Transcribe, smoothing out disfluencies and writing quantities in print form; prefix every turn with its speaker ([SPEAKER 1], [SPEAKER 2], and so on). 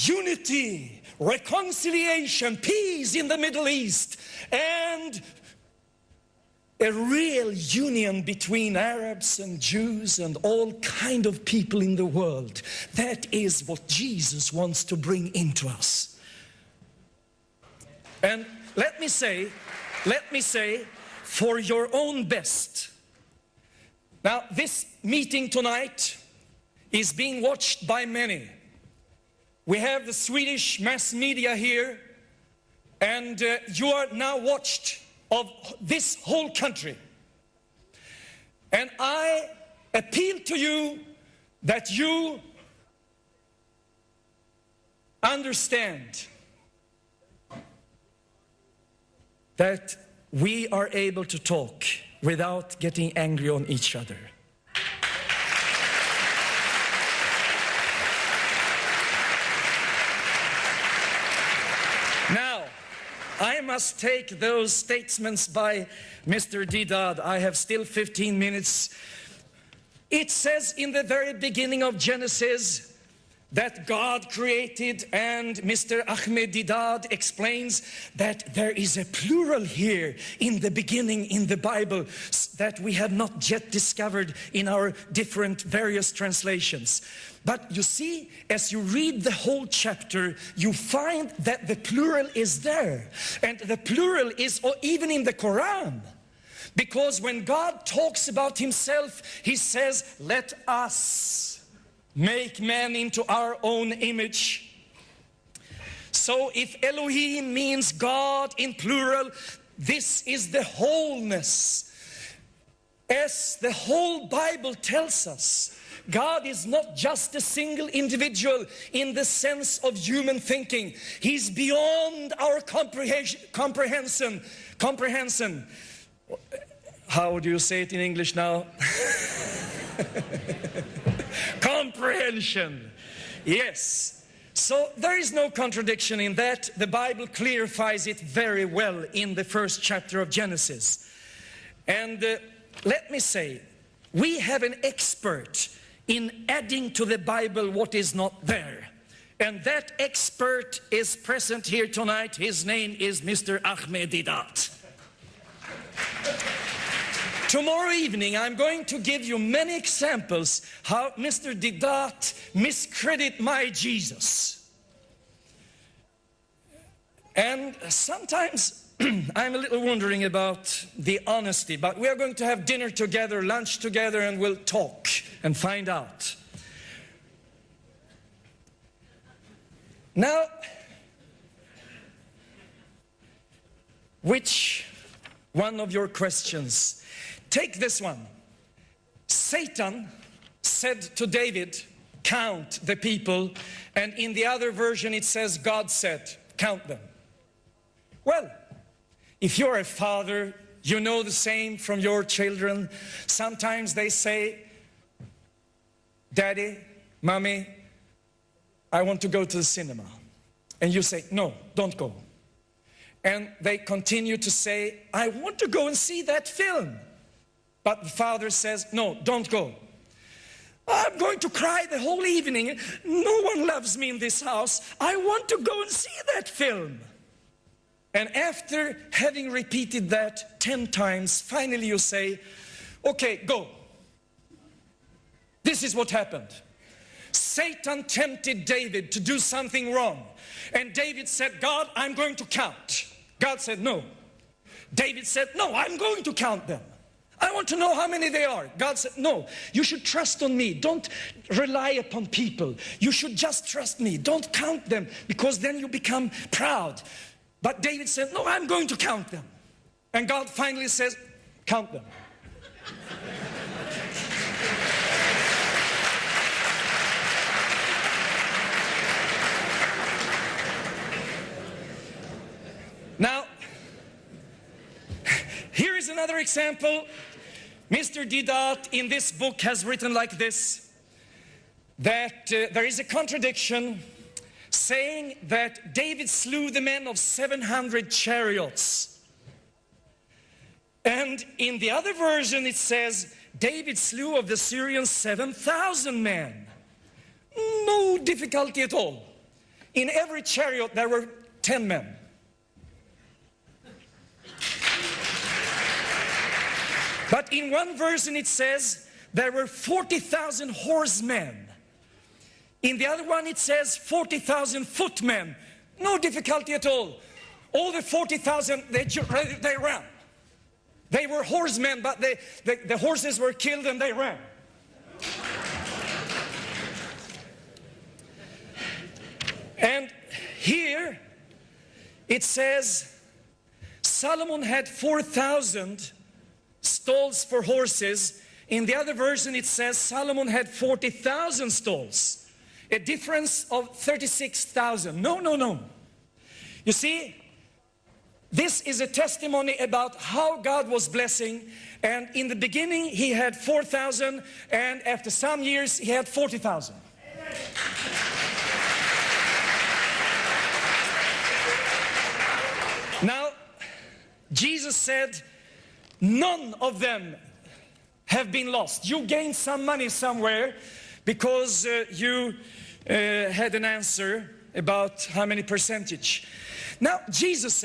[SPEAKER 1] unity, reconciliation, peace in the Middle East, and a real union between Arabs and Jews and all kind of people in the world. That is what Jesus wants to bring into us. And let me say, for your own best. Now, this meeting tonight is being watched by many. We have the Swedish mass media here, and you are now watched of this whole country. And I appeal to you that you understand that we are able to talk without getting angry on each other. Now, I must take those statements by Mr. Deedat. I have still 15 minutes. It says in the very beginning of Genesis that God created, and Mr. Ahmed Deedat explains that there is a plural here in the beginning in the Bible that we have not yet discovered in our different various translations. But you see, as you read the whole chapter, you find that the plural is there. And the plural is even in the Quran. Because when God talks about himself, he says, let us make man into our own image. So if Elohim means God in plural, this is the wholeness. As the whole Bible tells us, God is not just a single individual in the sense of human thinking. He's beyond our comprehension. How do you say it in English now? Comprehension. Yes. So there is no contradiction in that. The Bible clarifies it very well in the first chapter of Genesis. And let me say, we have an expert in adding to the Bible what is not there. And that expert is present here tonight. His name is Mr. Ahmed Deedat. Tomorrow evening, I'm going to give you many examples how Mr. Deedat miscredit my Jesus. And sometimes I'm a little wondering about the honesty, but we are going to have dinner together, lunch together, and we'll talk and find out. Now, which one of your questions? Take this one. Satan said to David, count the people, and in the other version it says God said, count them. Well, if you're a father, you know the same from your children. Sometimes they say, Daddy, Mommy, I want to go to the cinema. And you say, no, don't go. And they continue to say, I want to go and see that film. But the father says, no, don't go. I'm going to cry the whole evening. No one loves me in this house. I want to go and see that film. And after having repeated that 10 times, finally you say, okay, go. This is what happened. Satan tempted David to do something wrong. And David said, God, I'm going to count. God said, no. David said, no, I'm going to count them. I want to know how many they are. God said, no, you should trust on me. Don't rely upon people. You should just trust me. Don't count them, because then you become proud. But David said, no, I'm going to count them. And God finally says, count them. Now, here is another example. Mr. Deedat in this book has written like this, that there is a contradiction saying that David slew the men of 700 chariots. And in the other version it says, David slew of the Syrians 7,000 men. No difficulty at all. In every chariot there were 10 men. But in one version it says there were 40,000 horsemen. In the other one it says 40,000 footmen. No difficulty at all. All the 40,000, they ran. They were horsemen, but the horses were killed and they ran. And here it says Solomon had 4,000 stalls for horses. In the other version it says Solomon had 40,000 stalls. A difference of 36,000. No. You see, this is a testimony about how God was blessing. And in the beginning he had 4,000, and after some years he had 40,000. Now, Jesus said, none of them have been lost. You gained some money somewhere because you had an answer about how many percentage. Now, Jesus said,